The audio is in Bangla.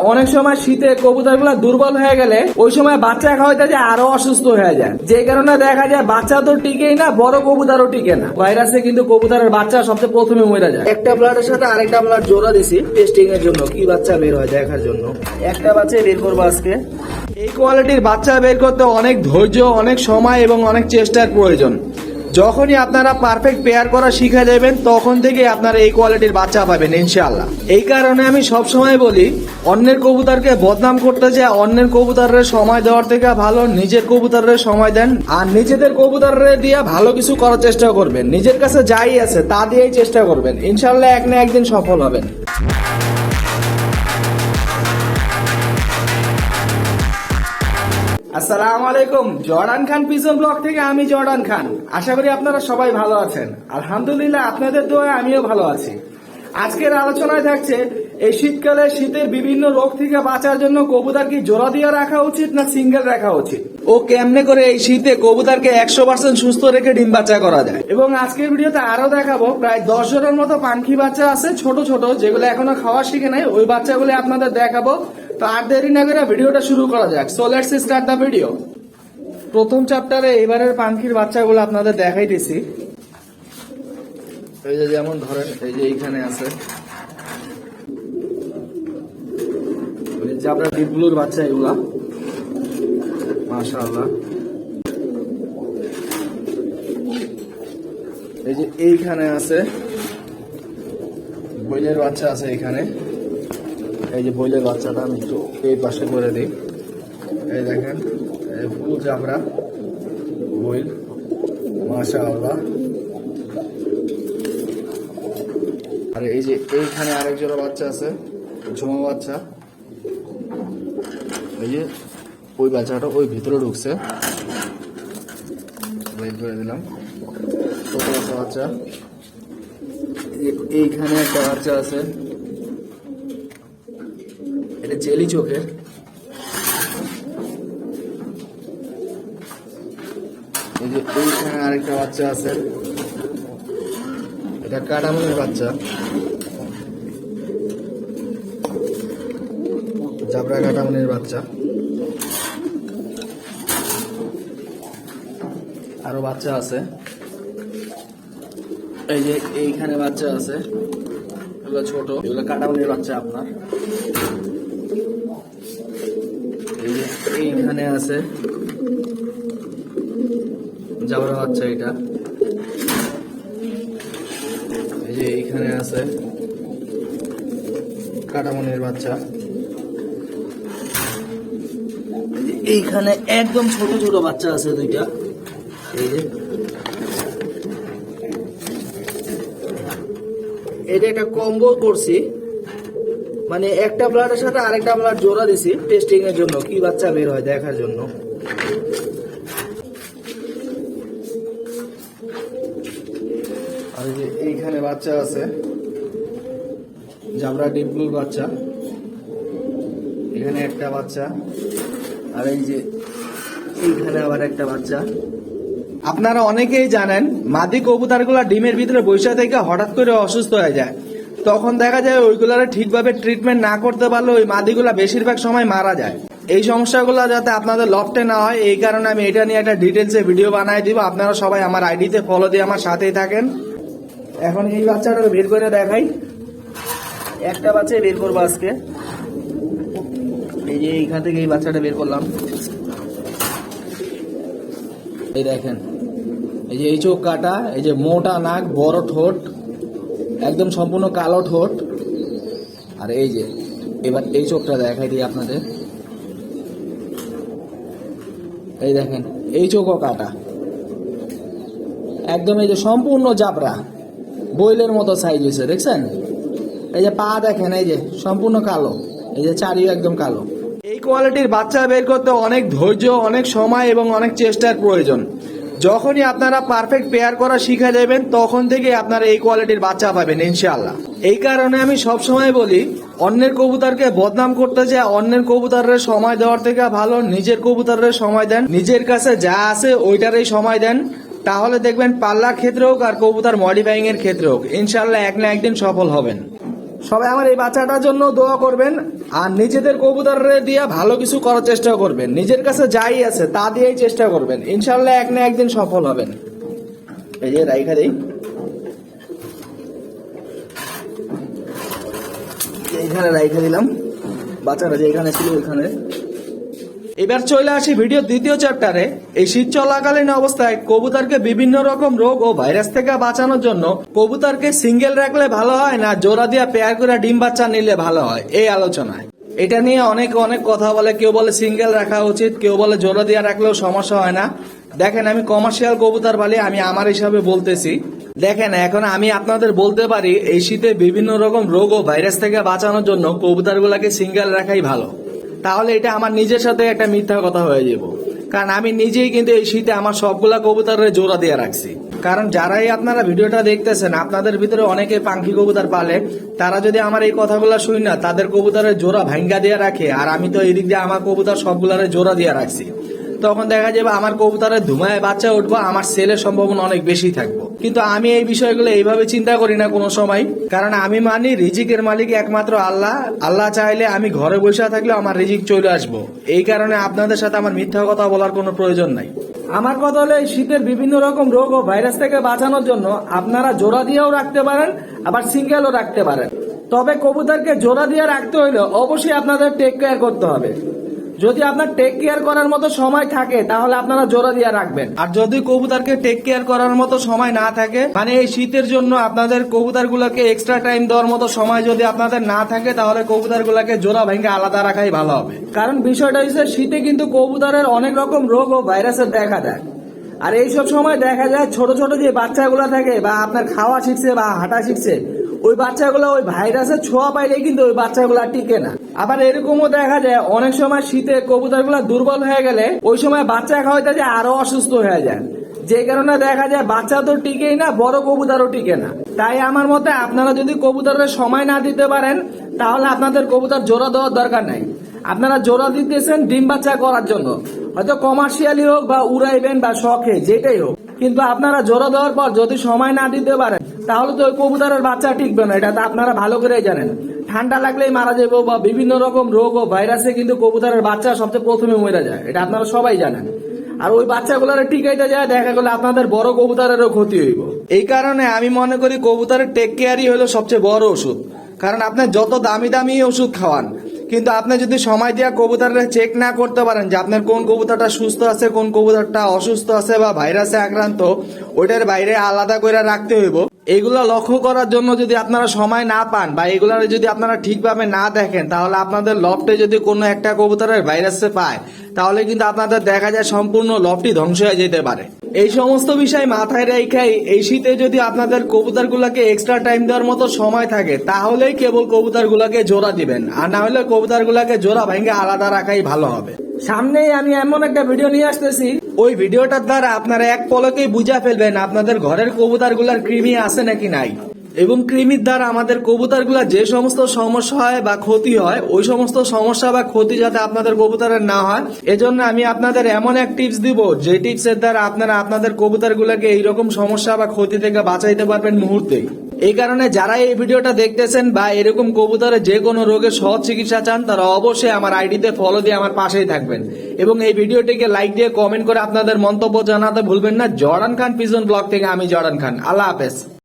অনেক সময় শীতে কবুতরগুলো দুর্বল হয়ে গেলে ওই সময় বাচ্চা খাওয়াইতে যে আরো অসুস্থ হয়ে যায়, যে কারণে দেখা যায় বাচ্চা তো টিকেই না, বড় কবুতরও টিকে না। ভাইরাসে কিন্তু কবুতরের বাচ্চা সবচেয়ে প্রথমে মরে যায়। একটা ব্লাডের সাথে আরেকটা ব্লাড জোড়া দিছি টেস্টিং এর জন্য, কি বাচ্চা বের হয় দেখার জন্য। একটা বাচ্চা বের করবো আজকে। এই কোয়ালিটির বাচ্চা বের করতে অনেক ধৈর্য, অনেক সময় এবং অনেক চেষ্টার প্রয়োজন। যখনই আপনারা পারফেক্ট পেয়ার করা শিখে যাবেন তখন থেকে আপনারা এই কোয়ালিটির বাচ্চা পাবেন ইনশাআল্লাহ। এই কারণে আমি সব সময় বলি, অন্যের কবুতরকে বদনাম করতে যে অন্যের কবুতরের সময় দেওয়ার থেকে ভালো নিজের কবুতরের সময় দেন, আর নিজেদের কবুতরের দিয়ে ভালো কিছু করার চেষ্টা করবেন। নিজের কাছে যাই আছে তা দিয়েই চেষ্টা করবেন, ইনশাআল্লাহ এক না একদিন সফল হবেন। আসসালামু আলাইকুম, জর্ডান খান পিজন ব্লগ থেকে আমি জর্ডান খান। আশা করি আপনারা সবাই ভালো আছেন। আলহামদুলিল্লাহ আপনাদের দোয়ায় আমিও ভালো আছি। আজকের আলোচনায় থাকছে এই শীতকালে শীতের বিভিন্ন রোগ থেকে বাঁচার জন্য কবুতর কি জোড়া দিয়ে রাখা উচিত না সিঙ্গেল রাখা উচিত, ও কেমনে করে এই শীতে কবুতরকে 100% সুস্থ রেখে ডিম বাচ্চা করা যায়। এবং আজকের ভিডিওতে আরো দেখাবো প্রায় 10 জনের মতো পাখি বাচ্চা আছে ছোট ছোট, যেগুলো এখনো খাওয়া শিখে নাই, ওই বাচ্চাগুলো আপনাদের দেখাবো। তো আর দেরি না করে ভিডিওটা শুরু করা যাক। So let's start the video. প্রথম চ্যাপ্টারে এবারের পাখির বাচ্চাগুলো আপনাদের দেখাইতেছি। এই যে যেমন ধরেন এই যে এইখানে আছে জাবরা ডিপ ব্লুর বাচ্চা, এগুলা মাশাআল্লাহ। এই যে এইখানে আছে বইলের বাচ্চা আছে এখানে। এই যে বইলের বাচ্চাটা আমি একটু এই পাশে করে দিই। এই দেখেন ফুল জাবরা বইল, মাশাআল্লাহ। আর এই যে এইখানে আরেক জোড়া বাচ্চা আছে, ঝুমা বাচ্চা। এই যে ওই বাচ্চাটা ওই ভিতরে ঢুকছে, বের করে দিলাম। ছোট বাচ্চা, এইখানে একটা বাচ্চা আছে, এটা জেলি চোখের। এই যে এইখানে আরেকটা বাচ্চা আছে, এটা কাটামনের বাচ্চা, জাবরা কাটামনের বাচ্চা। আরো বাচ্চা আছে, এই যে এইখানে বাচ্চা আছে, এগুলো ছোট, এগুলো কাটামনের বাচ্চা আপনার। এই যে এইখানে আছে জাবরা বাচ্চা, এটা। এই যে এইখানে আছে কাটামনের বাচ্চা। এইখানে একদম ছোট ছোট বাচ্চা আছে দুইটা। এই যে এটা একটা কম্বো করছি, মানে একটা ব্লাডের সাথে আরেকটা ব্লাড জোড়া দিছি টেস্টিং এর জন্য, কি বাচ্চা বের হয় দেখার জন্য। আর এই যে এইখানে বাচ্চা আছে জাবরা ডিপ ব্লুর বাচ্চা, এখানে একটা বাচ্চা। আর এই যে এইখানে আবার একটা বাচ্চা। আপনারা অনেকেই জানেন মাদি কবুতরগুলা ডিমের ভিতরে বৈশা থেকে হঠাৎ করে অসুস্থ হয়ে যায়, তখন দেখা যায় ওইগুলার ঠিকভাবে ট্রিটমেন্ট না করতে পারলে ওই মাদিগুলা বেশিরভাগ সময় মারা যায়। এই সমস্যাগুলো যাতে আপনাদের লফটে না হয়, এই কারণে আমি এটা নিয়ে একটা ডিটেলসে ভিডিও বানাই দিব। আপনারা সবাই আমার আইডিতে ফলো দিয়ে আমার সাথেই থাকেন। এখন এই বাচ্চাটা বের করে দেখাই। একটা বাচ্চা বের করবো আজকে। এই যে এইখান থেকে এই বাচ্চাটা বের করলাম। এই দেখেন, এই যে এই চোখ কাটা, এই যে মোটা নাক, বড় ঠোঁট, একদম সম্পূর্ণ কালো ঠোঁট। আর এই যে এবার এই চোখটা দেখাই দিই আপনাদের। এই দেখেন এই চোখও কাটা, একদম এই যে সম্পূর্ণ জাবরা বইলের মতো সাইজ হয়েছে, দেখছেন? এই যে পা দেখেন, এই যে সম্পূর্ণ কালো, এই যে চারিও একদম কালো। এই কোয়ালিটির বাচ্চা বের করতে অনেক ধৈর্য, অনেক সময় এবং অনেক চেষ্টার প্রয়োজন। যখনই আপনারা পারফেক্ট পেয়ার করা শিখে যাবেন তখন থেকে আপনারা এই কোয়ালিটির বাচ্চা পাবেন ইনশাআল্লাহ। এই কারণে আমি সব সময় বলি, অন্যের কবুতরকে বদনাম করতে যে অন্যের কবুতরের সময় দেওয়ার থেকে ভালো নিজের কবুতরের সময় দেন। নিজের কাছে যা আছে ওইটারই সময় দেন, তাহলে দেখবেন পাল্লার ক্ষেত্রে হোক আর কবুতর মডিফাইং এর ক্ষেত্রে হোক ইনশাআল্লাহ এক না একদিন সফল হবেন। সবাই আমার এই বাচ্চাটার জন্য দোয়া করবেন আর নিজেদের কবুতরের দিয়ে ভালো কিছু করার চেষ্টা করবেন। নিজের কাছে যাই আছে তা দিয়েই চেষ্টা করবেন, ইনশাল্লাহ এক না একদিন সফল হবেন। এই যে রাইখা দেই, এইখানে রাইখা দিলাম বাচ্চাটা যে এখানে ছিল ওইখানে। এবার চলে আসি ভিডিও দ্বিতীয় চ্যাপ্টারে। এই শীত চলাকালীন অবস্থায় কবুতরকে বিভিন্ন রকম রোগ ও ভাইরাস থেকে বাঁচানোর জন্য কবুতরকে সিঙ্গেল রাখলে ভালো হয় না জোড়া দিয়া পেয়ার করে ডিম বাচ্চা নিলে ভালো হয়, এই আলোচনায়। এটা নিয়ে অনেক কথা বলে, কেউ বলে সিঙ্গেল রাখা উচিত, কেউ বলে জোড়া দিয়া রাখলেও সমস্যা হয় না। দেখেন, আমি কমার্শিয়াল কবুতর পালি, আমি আমার হিসাবে বলতেছি। দেখেন, এখন আমি আপনাদের বলতে পারি এই শীতে বিভিন্ন রকম রোগ ও ভাইরাস থেকে বাঁচানোর জন্য কবুতরগুলোকে সিঙ্গেল রাখাই ভালো। তাহলে এটা আমার নিজের সাথে একটা মিথ্যা কথা হয়ে যাব, কারণ আমি নিজেই কিন্তু এই শীতে আমার সবগুলা কবুতরের জোড়া দিয়ে রাখছি। কারণ যারাই আপনারা ভিডিওটা দেখতেছেন, আপনাদের ভিতরে অনেকে পাখি কবুতর পালে, তারা যদি আমার এই কথাগুলো শুনি না তাদের কবুতরের জোড়া ভাঙ্গা দিয়ে রাখে, আর আমি তো এদিক দিয়ে আমার কবুতর সবগুলার জোড়া দিয়ে রাখছি, তখন দেখা যাবে আমার কবুতরের ধুমায় বাচ্চা উঠবো, আমার সেলের সম্ভাবনা অনেক বেশি থাকবো। কিন্তু আমি এই বিষয়গুলো এইভাবে চিন্তা করি না কোনো সময়, কারণ আমি মানি রিজিকের মালিক একমাত্র আল্লাহ। আল্লাহ চাইলে আমি ঘরে বসে থাকলে আমার রিজিক চলে আসবো। এই কারণে আপনাদের সাথে আমার মিথ্যা কথা বলার কোনো প্রয়োজন নাই। আমার কথা হলো, এই শীতের বিভিন্ন রকম রোগ ও ভাইরাস থেকে বাঁচানোর জন্য আপনারা জোড়া দিয়েও রাখতে পারেন, আবার সিঙ্গেলও রাখতে পারেন। তবে কবুতরকে জোড়া দিয়ে রাখতে হলে অবশ্যই আপনাদের টেক কেয়ার করতে হবে। যদি আপনার টেক কেয়ার করার মতো সময় থাকে তাহলে আপনারা জোড়া দিয়ে রাখবেন, আর যদি কবুতরকে টেক কেয়ার করার মতো সময় না থাকে, মানে এই শীতের জন্য আপনাদের কবুতরগুলোকে এক্সট্রা টাইম দেওয়ার মতো সময় যদি আপনাদের না থাকে, তাহলে কবুতরগুলোকে জোড়া ভেঙে আলাদা রাখাই ভালো হবে। কারণ বিষয়টা হচ্ছে, শীতে কিন্তু কবুতরের অনেক রকম রোগ ও ভাইরাসের দেখা দেয়। আর এইসব সময় দেখা যায় ছোট ছোট যে বাচ্চাগুলো থাকে বা আপনার খাওয়া শিখছে বা হাঁটা শিখছে, ওই বাচ্চাগুলো ওই ভাইরাসের ছোঁয়া পাইলে কিন্তু ওই বাচ্চাগুলো টিকে না। আবার এরকমও দেখা যায় অনেক সময় শীতে কবুতরগুলো দুর্বল হয়ে গেলে ওই সময় বাচ্চা খাওয়াইতে যায় আরো অসুস্থ হয়ে যায়, যে কারণে দেখা যায় বাচ্চা তো টিকেই না, বড় কবুতরও টিকে না। তাই আমার মতে আপনারা যদি কবুতরের সময় না দিতে পারেন, তাহলে আপনাদের কবুতর জোড়া দেওয়ার দরকার নাই। আপনারা জোড়া দিতেছেন ডিম বাচ্চা করার জন্য, হয়তো কমার্শিয়ালি হোক বা উড়াইবেন বা শখে, যেটাই হোক, কিন্তু আপনারা জোড়া দেওয়ার পর যদি সময় না দিতে পারেন, তাহলে তো ওই কবুতরের বাচ্চা টিকবে না। এটা তো আপনারা ভালো করেই জানেন। ঠান্ডা লাগলেই মারা যাবো, বা বিভিন্ন রকম রোগ ও ভাইরাসে কিন্তু কবুতরের বাচ্চা সবচেয়ে প্রথমে মরে যায়, এটা আপনারা সবাই জানেন। আর ওই বাচ্চাগুলোর টিকাইতে যায় দেখা গেল আপনাদের বড় কবুতরেরও ক্ষতি হইব। এই কারণে আমি মনে করি কবুতরের টেক কেয়ারই হলো সবচেয়ে বড় ওষুধ। কারণ আপনি যত দামি দামি ওষুধ খাওয়ান, কিন্তু আপনি যদি সময় দিয়ে কবুতরটা চেক না করতে পারেন যে আপনার কোন কবুতরটা সুস্থ আছে, কোন কবুতরটা অসুস্থ আছে বা ভাইরাসে আক্রান্ত, ওইটার বাইরে আলাদা করে রাখতে হইব। এগুলো লক্ষ্য করার জন্য যদি আপনারা সময় না পান বা এগুলার যদি আপনারা ঠিকভাবে না দেখেন, তাহলে আপনাদের লফটে যদি কোনো একটা কবুতরের ভাইরাসে পায়, তাহলে কিন্তু আপনাদের দেখা যায় সম্পূর্ণ লফটি ধ্বংস হয়ে যেতে পারে। এই সমস্ত বিষয় মাথায় রেখেই এই শীতে যদি আপনাদের কবুতরগুলোকে এক্সট্রা টাইম দেওয়ার মতো সময় থাকে, তাহলেই কেবল কবুতরগুলোকে জোড়া দিবেন, আর না হলে কবুতরগুলোকে জোড়া ভেঙে আলাদা রাখাই ভালো হবে। সামনেই আমি এমন একটা ভিডিও নিয়ে আসতেছি, ওই ভিডিওটার দ্বারা আপনারা এক পলকেই বুঝা ফেলবেন আপনাদের ঘরের কবুতরগুলোর কৃমি আছে নাকি নাই, এবং কৃমির দ্বারা আমাদের কবুতরগুলো যে সমস্ত সমস্যা হয় বা ক্ষতি হয়, ওই সমস্ত সমস্যা বা ক্ষতি যাতে আপনাদের কবুতরের না হয়, এজন্য আমি আপনাদের এমন এক টিপস দিব, যে টিপসের দ্বারা আপনারা আপনাদের কবুতরগুলোকে এইরকম সমস্যা বা ক্ষতি থেকে বাঁচাইতে পারবেন মুহূর্তেই। এই কারণে যারা এই ভিডিওটা দেখতেছেন বা এরকম কবুতরের যে কোনো রোগের সহজ চিকিৎসা চান, তারা অবশ্যই আমার আইডিতে ফলো দিয়ে আমার পাশেই থাকবেন, এবং এই ভিডিওটিকে লাইক দিয়ে কমেন্ট করে আপনাদের মন্তব্য জানাতে ভুলবেন না। জর্ডান খান পিজন ব্লগ থেকে আমি জর্ডান খান, আল্লাহ হাফেজ।